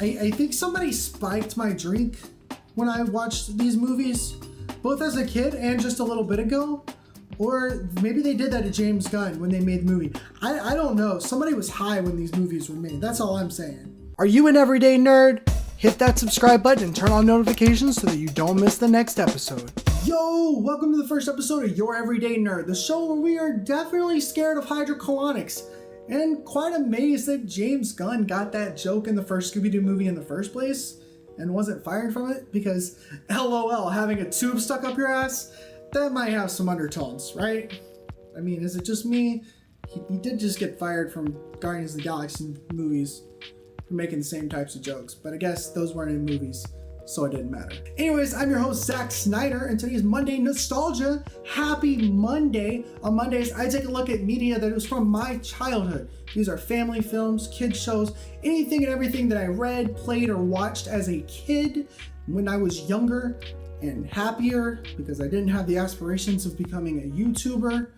I think somebody spiked my drink when I watched these movies, both as a kid and just a little bit ago. Or maybe they did that to James Gunn when they made the movie. I don't know. Somebody was high when these movies were made. That's all I'm saying. Are you an everyday nerd? Hit that subscribe button and turn on notifications so that you don't miss the next episode. Yo, welcome to the first episode of Your Everyday Nerd, the show where we are definitely scared of hydrocolonics and quite amazed that James Gunn got that joke in the first Scooby-Doo movie in the first place and wasn't fired from it because LOL, having a tube stuck up your ass, that might have some undertones, right? I mean, is it just me? He did just get fired from Guardians of the Galaxy movies for making the same types of jokes, but I guess those weren't in movies, so it didn't matter. Anyways, I'm your host, Zack Snyder, and today's Monday Nostalgia. Happy Monday. On Mondays, I take a look at media that was from my childhood. These are family films, kids shows, anything and everything that I read, played, or watched as a kid when I was younger and happier because I didn't have the aspirations of becoming a YouTuber.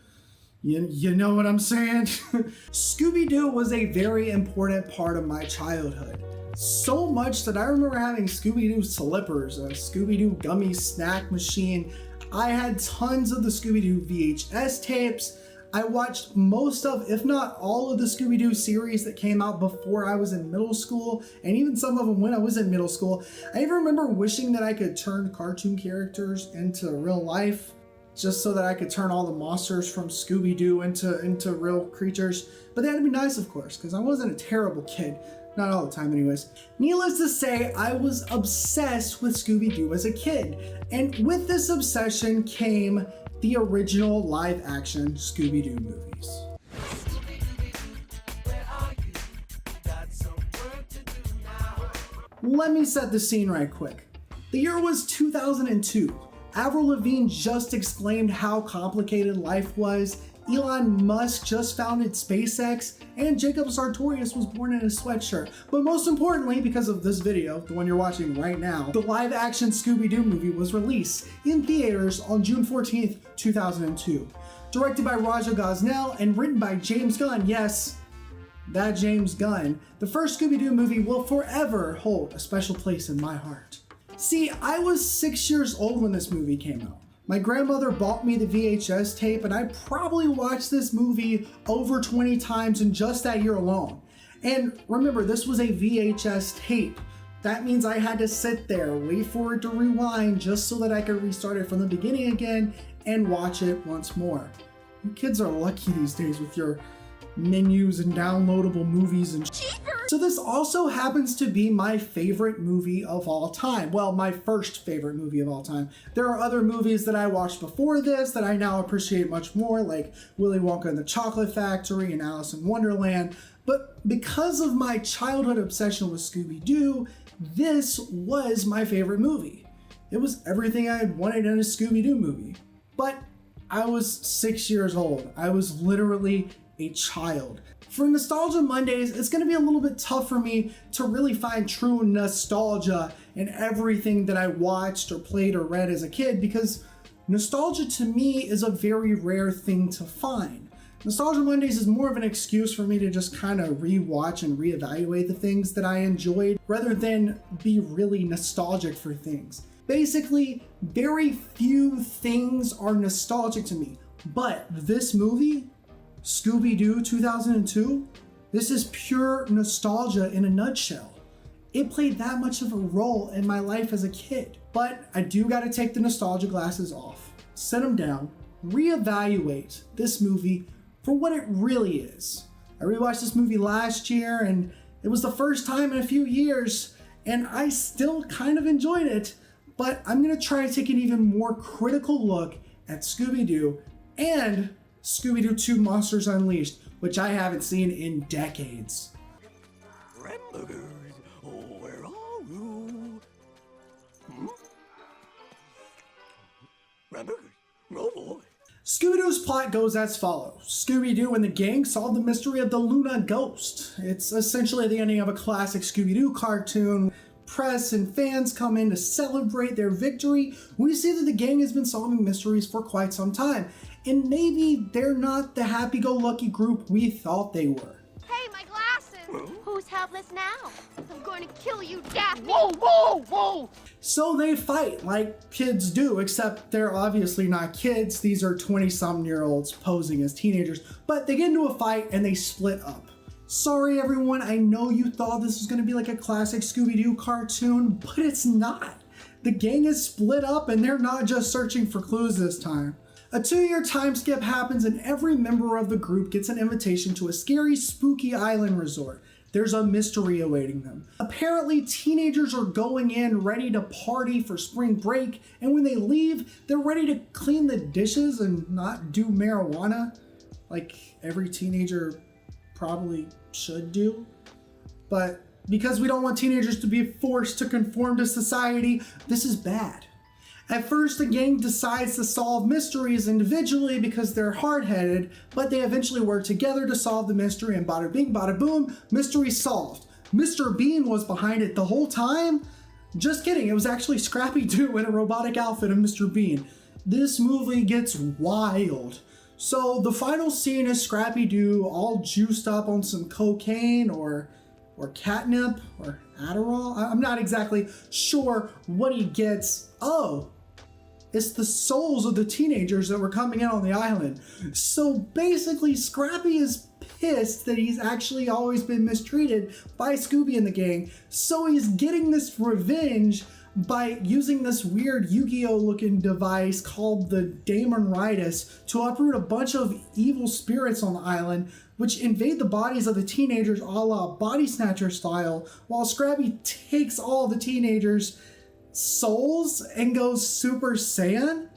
You know what I'm saying? Scooby-Doo was a very important part of my childhood. So much that I remember having Scooby-Doo slippers, a Scooby-Doo gummy snack machine. I had tons of the Scooby-Doo VHS tapes. I watched most of, if not all of the Scooby-Doo series that came out before I was in middle school, and even some of them when I was in middle school. I even remember wishing that I could turn cartoon characters into real life, just so that I could turn all the monsters from Scooby-Doo into real creatures. But they had to be nice, of course, because I wasn't a terrible kid. Not all the time anyways. Needless to say, I was obsessed with Scooby-Doo as a kid. And with this obsession came the original live-action Scooby-Doo movies. Let me set the scene right quick. The year was 2002. Avril Lavigne just exclaimed how complicated life was, Elon Musk just founded SpaceX, and Jacob Sartorius was born in a sweatshirt. But most importantly, because of this video, the one you're watching right now, the live-action Scooby-Doo movie was released in theaters on June 14th, 2002. Directed by Raja Gosnell and written by James Gunn, yes, that James Gunn, the first Scooby-Doo movie will forever hold a special place in my heart. See, I was 6 years old when this movie came out. My grandmother bought me the VHS tape, and I probably watched this movie over 20 times in just that year alone. And remember, this was a VHS tape. That means I had to sit there, wait for it to rewind just so that I could restart it from the beginning again and watch it once more. You kids are lucky these days with your menus and downloadable movies and So this also happens to be my favorite movie of all time. Well, my first favorite movie of all time. There are other movies that I watched before this that I now appreciate much more, like Willy Wonka and the Chocolate Factory and Alice in Wonderland. But because of my childhood obsession with Scooby-Doo, this was my favorite movie. It was everything I had wanted in a Scooby-Doo movie. But I was 6 years old. I was literally a child. For Nostalgia Mondays, it's going to be a little bit tough for me to really find true nostalgia in everything that I watched or played or read as a kid because nostalgia to me is a very rare thing to find. Nostalgia Mondays is more of an excuse for me to just kind of rewatch and reevaluate the things that I enjoyed rather than be really nostalgic for things. Basically, very few things are nostalgic to me, but this movie, Scooby-Doo 2002, this is pure nostalgia in a nutshell. It played that much of a role in my life as a kid. But I do gotta take the nostalgia glasses off, set them down, reevaluate this movie for what it really is. I rewatched this movie last year and it was the first time in a few years and I still kind of enjoyed it, but I'm gonna try to take an even more critical look at Scooby-Doo and Scooby-Doo 2 Monsters Unleashed, which I haven't seen in decades. Hamburgers, where are you? Hamburgers? Oh boy. Scooby-Doo's plot goes as follows. Scooby-Doo and the gang solve the mystery of the Luna Ghost. It's essentially the ending of a classic Scooby-Doo cartoon. Press and fans come in to celebrate their victory. We see that the gang has been solving mysteries for quite some time. And maybe they're not the happy-go-lucky group we thought they were. Hey, my glasses! Who Who's helpless now? I'm going to kill you, Daphne! Whoa, whoa, whoa! So they fight like kids do, except they're obviously not kids. These are 20-something-year-olds posing as teenagers. But they get into a fight and they split up. Sorry everyone, I know you thought this was going to be like a classic Scooby-Doo cartoon, but it's not. The gang is split up and they're not just searching for clues this time. A 2-year time skip happens and every member of the group gets an invitation to a scary, spooky island resort. There's a mystery awaiting them. Apparently, teenagers are going in ready to party for spring break, and when they leave, they're ready to clean the dishes and not do marijuana, like every teenager probably should do. But because we don't want teenagers to be forced to conform to society, this is bad. At first, the gang decides to solve mysteries individually because they're hard-headed, but they eventually work together to solve the mystery, and bada bing, bada boom, mystery solved. Mr. Bean was behind it the whole time? Just kidding, it was actually Scrappy-Doo in a robotic outfit of Mr. Bean. This movie gets wild. So the final scene is Scrappy-Doo all juiced up on some cocaine or catnip or Adderall. I'm not exactly sure what he gets. Oh, it's the souls of the teenagers that were coming in on the island. So basically, Scrappy is pissed that he's actually always been mistreated by Scooby and the gang. So he's getting this revenge by using this weird Yu-Gi-Oh looking device called the Daemonitis to uproot a bunch of evil spirits on the island, which invade the bodies of the teenagers a la Body Snatcher style, while Scrappy takes all the teenagers' souls and goes Super Saiyan.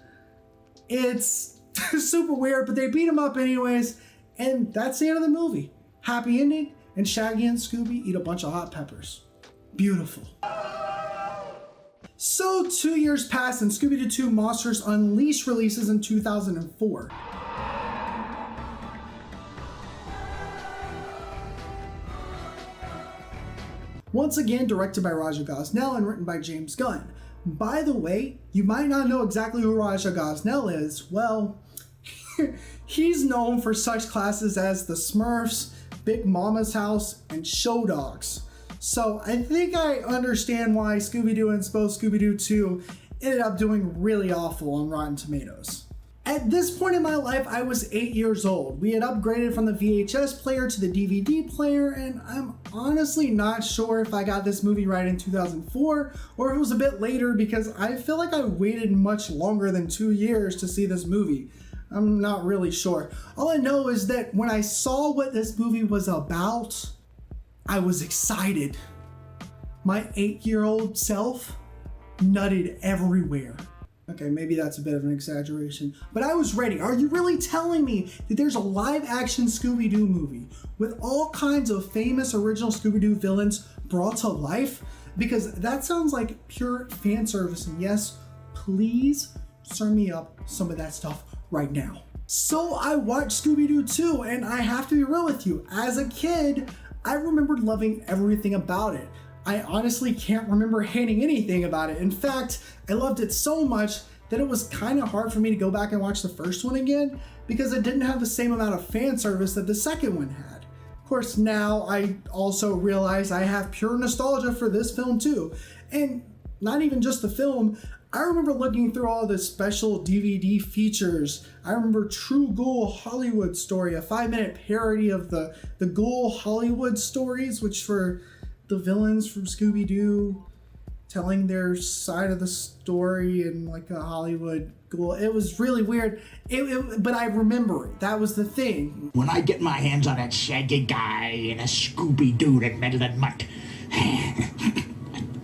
It's super weird, but they beat him up anyways, and that's the end of the movie. Happy ending, and Shaggy and Scooby eat a bunch of hot peppers. Beautiful. So 2 years pass and Scooby-Doo 2 Monsters Unleashed releases in 2004. Once again, directed by Raja Gosnell and written by James Gunn. By the way, you might not know exactly who Raja Gosnell is. Well, he's known for such classes as The Smurfs, Big Mama's House, and Show Dogs. So I think I understand why Scooby-Doo and Scooby-Doo 2 ended up doing really awful on Rotten Tomatoes. At this point in my life, I was 8 years old. We had upgraded from the VHS player to the DVD player, and I'm honestly not sure if I got this movie right in 2004 or if it was a bit later, because I feel like I waited much longer than 2 years to see this movie. I'm not really sure. All I know is that when I saw what this movie was about, I was excited. My 8-year-old self nutted everywhere. Okay, maybe that's a bit of an exaggeration, but I was ready. Are you really telling me that there's a live-action Scooby-Doo movie with all kinds of famous original Scooby-Doo villains brought to life? Because that sounds like pure fan service, and yes, please serve me up some of that stuff right now. So I watched Scooby-Doo 2, and I have to be real with you. As a kid, I remembered loving everything about it. I honestly can't remember hating anything about it. In fact, I loved it so much that it was kind of hard for me to go back and watch the first one again because it didn't have the same amount of fan service that the second one had. Of course, now I also realize I have pure nostalgia for this film too. And not even just the film, I remember looking through all the special DVD features. I remember True Ghoul Hollywood Story, a 5-minute parody of the Ghoul Hollywood stories, which for the villains from Scooby-Doo telling their side of the story in like a Hollywood ghoul. It was really weird, but I remember it. That was the thing. When I get my hands on that shaggy guy in a Scooby-Doo that meddling mutt.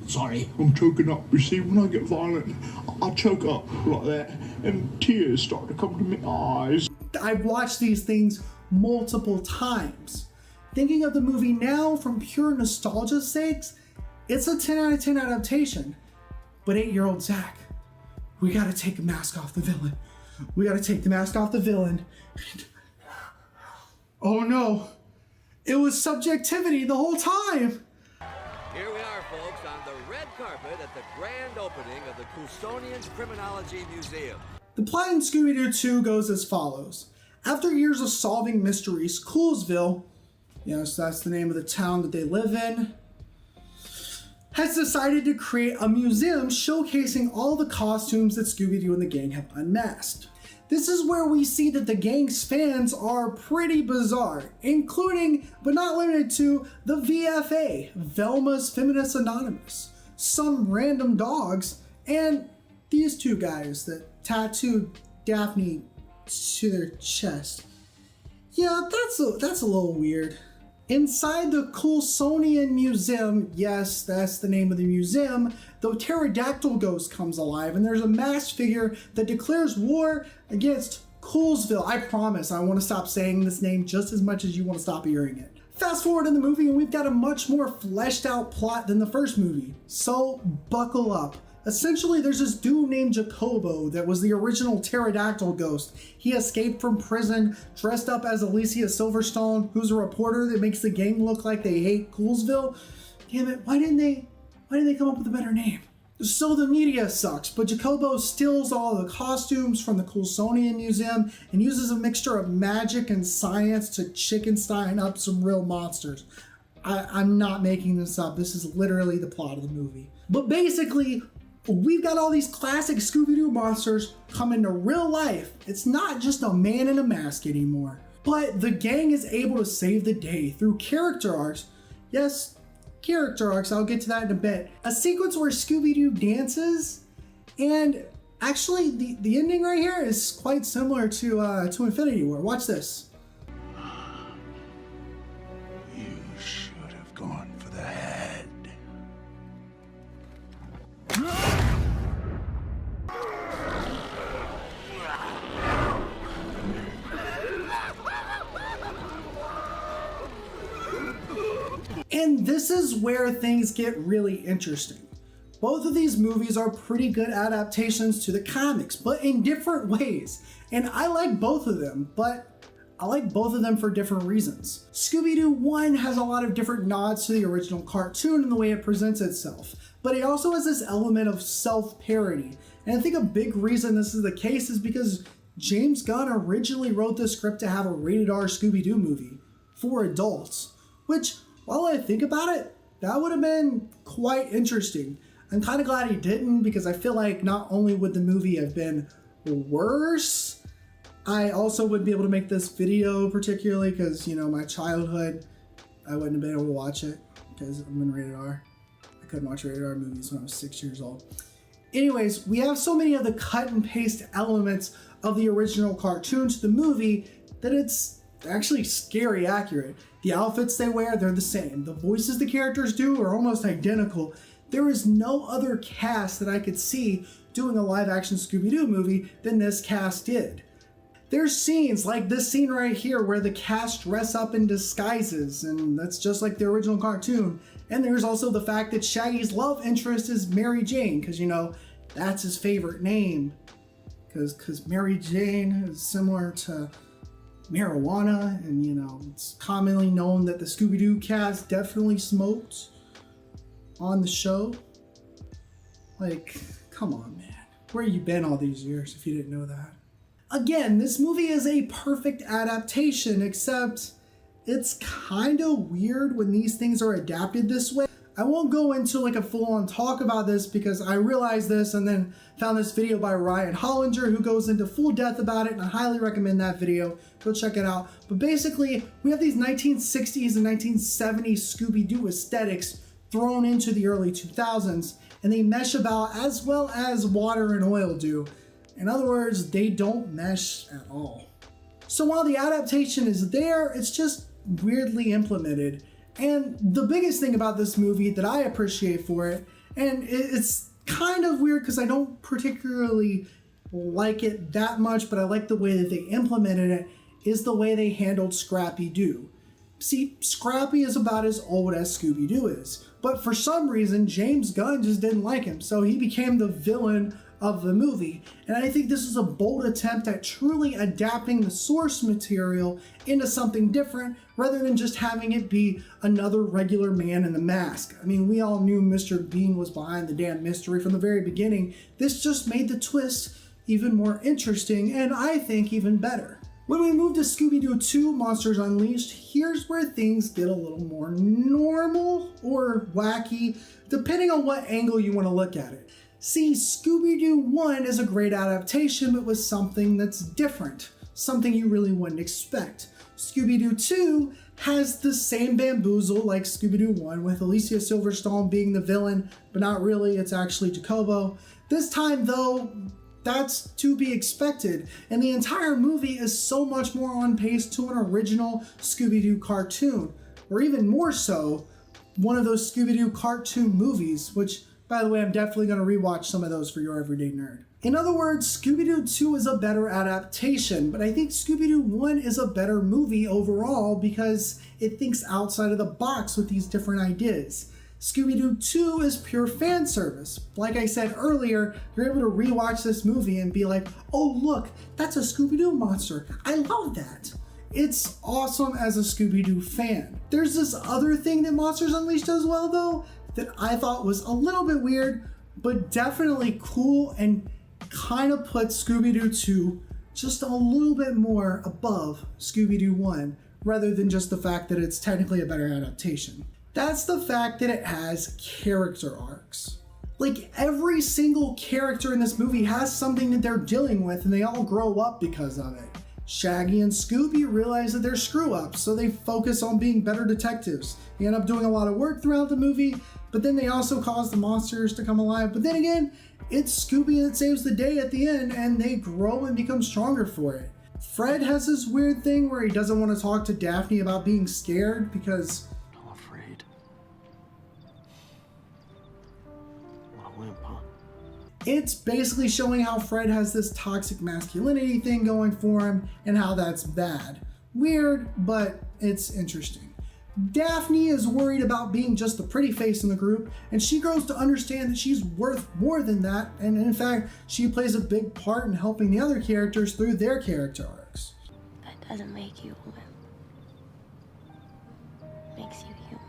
Sorry, I'm choking up. You see, when I get violent, I choke up like that, and tears start to come to my eyes. I've watched these things multiple times. Thinking of the movie now from pure nostalgia's sakes, it's a 10 out of 10 adaptation. But 8-year-old Zach, we gotta take the mask off the villain. We gotta take the mask off the villain. Oh no, it was subjectivity the whole time. Here we are, folks, on the red carpet at the grand opening of the Custonian's Criminology Museum. The plot in Scooby-Doo 2 goes as follows. After years of solving mysteries, Coolsville So that's the name of the town that they live in, has decided to create a museum showcasing all the costumes that Scooby-Doo and the gang have unmasked. This is where we see that the gang's fans are pretty bizarre, including, but not limited to, the VFA, Velma's Feminist Anonymous, some random dogs, and these two guys that tattooed Daphne to their chest. Yeah, that's a little weird. Inside the Coulsonian Museum, yes, that's the name of the museum, the pterodactyl ghost comes alive, and there's a masked figure that declares war against Coulsville. I promise I want to stop saying this name just as much as you want to stop hearing it. Fast forward in the movie, and we've got a much more fleshed out plot than the first movie, so buckle up. Essentially, there's this dude named Jacobo that was the original pterodactyl ghost. He escaped from prison, dressed up as Alicia Silverstone, who's a reporter that makes the gang look like they hate Coulsville. Damn it, why didn't they come up with a better name? So the media sucks, but Jacobo steals all the costumes from the Coulsonian Museum and uses a mixture of magic and science to Chickenstein up some real monsters. I'm not making this up. This is literally the plot of the movie. But basically, we've got all these classic Scooby-Doo monsters come into real life. It's not just a man in a mask anymore. But the gang is able to save the day through character arcs. Yes, character arcs, I'll get to that in a bit. A sequence where Scooby-Doo dances, and actually the ending right here is quite similar to Infinity War. Watch this. You should have gone for the head. And this is where things get really interesting. Both of these movies are pretty good adaptations to the comics, but in different ways. And I like both of them, but I like both of them for different reasons. Scooby-Doo 1 has a lot of different nods to the original cartoon in the way it presents itself, but it also has this element of self-parody. And I think a big reason this is the case is because James Gunn originally wrote the script to have a rated R Scooby-Doo movie for adults, which, while I think about it, that would have been quite interesting. I'm kind of glad he didn't, because I feel like not only would the movie have been worse, I also wouldn't be able to make this video particularly because, my childhood, I wouldn't have been able to watch it because I'm in rated R. I couldn't watch rated R movies when I was 6 years old. Anyways, we have so many of the cut and paste elements of the original cartoon to the movie that it's actually scary accurate. The outfits they wear, they're the same. The voices the characters do are almost identical. There is no other cast that I could see doing a live action Scooby-Doo movie than this cast did. There's scenes like this scene right here where the cast dress up in disguises, and that's just like the original cartoon. And there's also the fact that Shaggy's love interest is Mary Jane, because that's his favorite name. Because Mary Jane is similar to marijuana, and it's commonly known that the Scooby-Doo cast definitely smoked on the show. Like, come on, man. Where you been all these years if you didn't know that? Again, this movie is a perfect adaptation, except it's kind of weird when these things are adapted this way. I won't go into like a full-on talk about this because I realized this and then found this video by Ryan Hollinger who goes into full depth about it, and I highly recommend that video. Go check it out. But basically, we have these 1960s and 1970s Scooby-Doo aesthetics thrown into the early 2000s, and they mesh about as well as water and oil do. In other words, they don't mesh at all. So while the adaptation is there, it's just weirdly implemented. And the biggest thing about this movie that I appreciate for it, and it's kind of weird because I don't particularly like it that much, but I like the way that they implemented it, is the way they handled Scrappy-Doo. See, Scrappy is about as old as Scooby-Doo is, but for some reason, James Gunn just didn't like him, so he became the villain of the movie. And I think this is a bold attempt at truly adapting the source material into something different rather than just having it be another regular man in the mask. I mean, we all knew Mr. Bean was behind the damn mystery from the very beginning. This just made the twist even more interesting and I think even better. When we move to Scooby-Doo 2 Monsters Unleashed, here's where things get a little more normal or wacky, depending on what angle you want to look at it. See, Scooby-Doo 1 is a great adaptation, but was something that's different, something you really wouldn't expect. Scooby-Doo 2 has the same bamboozle like Scooby-Doo 1, with Alicia Silverstone being the villain, but not really, it's actually Jacobo. This time though, that's to be expected, and the entire movie is so much more on pace to an original Scooby-Doo cartoon, or even more so, one of those Scooby-Doo cartoon movies, which, by the way, I'm definitely going to rewatch some of those for your everyday nerd. In other words, Scooby-Doo 2 is a better adaptation, but I think Scooby-Doo 1 is a better movie overall because it thinks outside of the box with these different ideas. Scooby-Doo 2 is pure fan service. Like I said earlier, you're able to rewatch this movie and be like, oh look, that's a Scooby-Doo monster. I love that. It's awesome as a Scooby-Doo fan. There's this other thing that Monsters Unleashed does well though, that I thought was a little bit weird, but definitely cool and kind of puts Scooby-Doo 2 just a little bit more above Scooby-Doo 1, rather than just the fact that it's technically a better adaptation. That's the fact that it has character arcs. Like, every single character in this movie has something that they're dealing with, and they all grow up because of it. Shaggy and Scooby realize that they're screw-ups, so they focus on being better detectives. They end up doing a lot of work throughout the movie, but then they also cause the monsters to come alive. But then again, it's Scooby that saves the day at the end, and they grow and become stronger for it. Fred has this weird thing where he doesn't want to talk to Daphne about being scared because... I'm afraid. I'm a wimp, huh? It's basically showing how Fred has this toxic masculinity thing going for him and how that's bad. Weird, but it's interesting. Daphne is worried about being just the pretty face in the group, and she grows to understand that she's worth more than that, and in fact, she plays a big part in helping the other characters through their character arcs. That doesn't make you a wimp. It makes you human.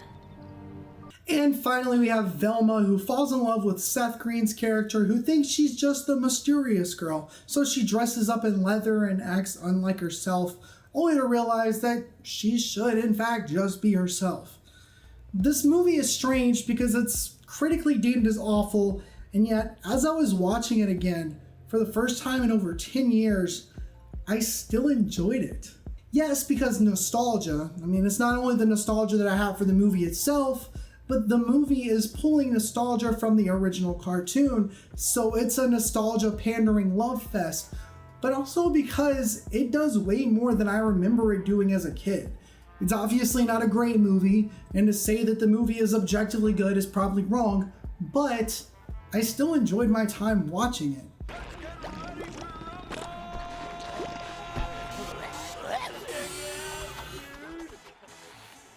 And finally, we have Velma, who falls in love with Seth Green's character, who thinks she's just the mysterious girl, so she dresses up in leather and acts unlike herself, only to realize that she should, in fact, just be herself. This movie is strange because it's critically deemed as awful, and yet, as I was watching it again, for the first time in over 10 years, I still enjoyed it. Yes, because nostalgia. I mean, it's not only the nostalgia that I have for the movie itself, but the movie is pulling nostalgia from the original cartoon, so it's a nostalgia pandering love fest, but also because it does way more than I remember it doing as a kid. It's obviously not a great movie, and to say that the movie is objectively good is probably wrong, but I still enjoyed my time watching it.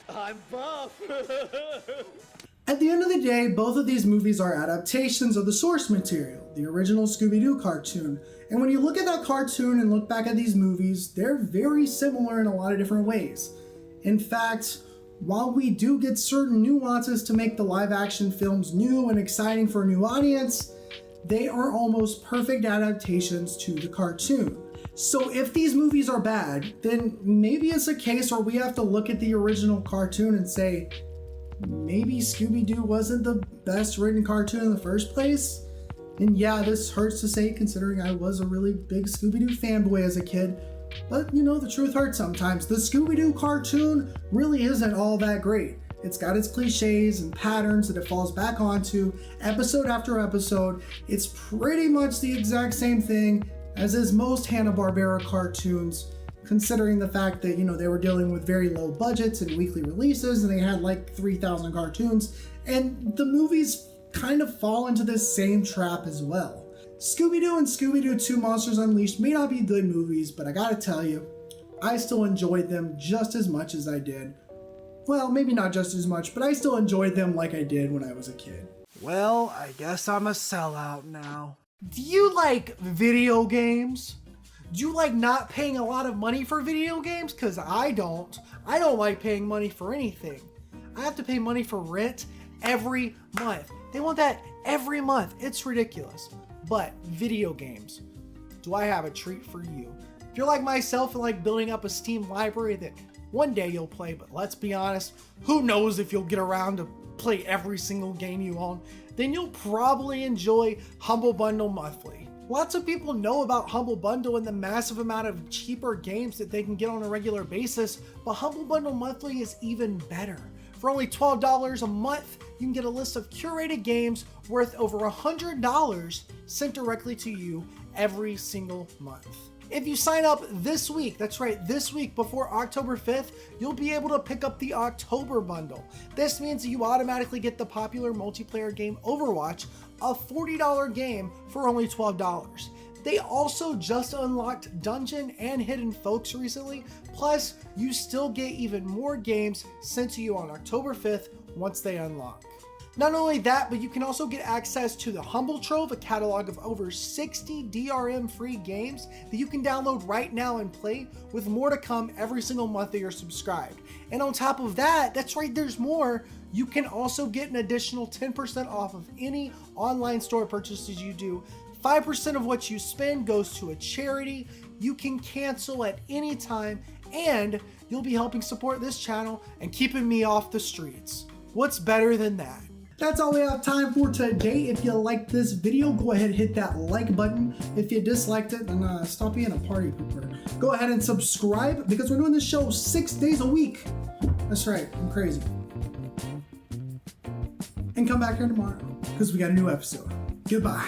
I'm buff. At the end of the day, both of these movies are adaptations of the source material, the original Scooby-Doo cartoon. And when you look at that cartoon and look back at these movies, they're very similar in a lot of different ways. In fact, while we do get certain nuances to make the live action films new and exciting for a new audience, they are almost perfect adaptations to the cartoon. So if these movies are bad, then maybe it's a case where we have to look at the original cartoon and say, maybe Scooby-Doo wasn't the best written cartoon in the first place? And yeah, this hurts to say considering I was a really big Scooby-Doo fanboy as a kid, but you know, the truth hurts sometimes. The Scooby-Doo cartoon really isn't all that great. It's got its cliches and patterns that it falls back onto episode after episode. It's pretty much the exact same thing as is most Hanna-Barbera cartoons, considering the fact that, you know, they were dealing with very low budgets and weekly releases, and they had like 3,000 cartoons, and the movies kind of fall into this same trap as well. Scooby-Doo and Scooby-Doo 2 Monsters Unleashed may not be good movies, but I gotta tell you, I still enjoyed them just as much as I did. Well, maybe not just as much, but I still enjoyed them like I did when I was a kid. Well, I guess I'm a sellout now. Do you like video games? Do you like not paying a lot of money for video games? Because I don't. I don't like paying money for anything. I have to pay money for rent every month. They want that every month. It's ridiculous. But video games, do I have a treat for you? If you're like myself and like building up a Steam library that one day you'll play, but let's be honest, who knows if you'll get around to play every single game you own, then you'll probably enjoy Humble Bundle Monthly. Lots of people know about Humble Bundle and the massive amount of cheaper games that they can get on a regular basis, but Humble Bundle Monthly is even better. For only $12 a month, you can get a list of curated games worth over $100 sent directly to you every single month. If you sign up this week, that's right, this week before October 5th, you'll be able to pick up the October bundle. This means that you automatically get the popular multiplayer game Overwatch, a $40 game for only $12. They also just unlocked Dungeon and Hidden Folks recently, plus you still get even more games sent to you on October 5th once they unlock. Not only that, but you can also get access to the Humble Trove, a catalog of over 60 DRM free games that you can download right now and play, with more to come every single month that you're subscribed. And on top of that, that's right, there's more. You can also get an additional 10% off of any online store purchases you do. 5% of what you spend goes to a charity. You can cancel at any time, and you'll be helping support this channel and keeping me off the streets. What's better than that? That's all we have time for today. If you liked this video, go ahead and hit that like button. If you disliked it, then stop being a party pooper. Go ahead and subscribe, because we're doing this show 6 days a week. That's right, I'm crazy. And come back here tomorrow, because we got a new episode. Goodbye.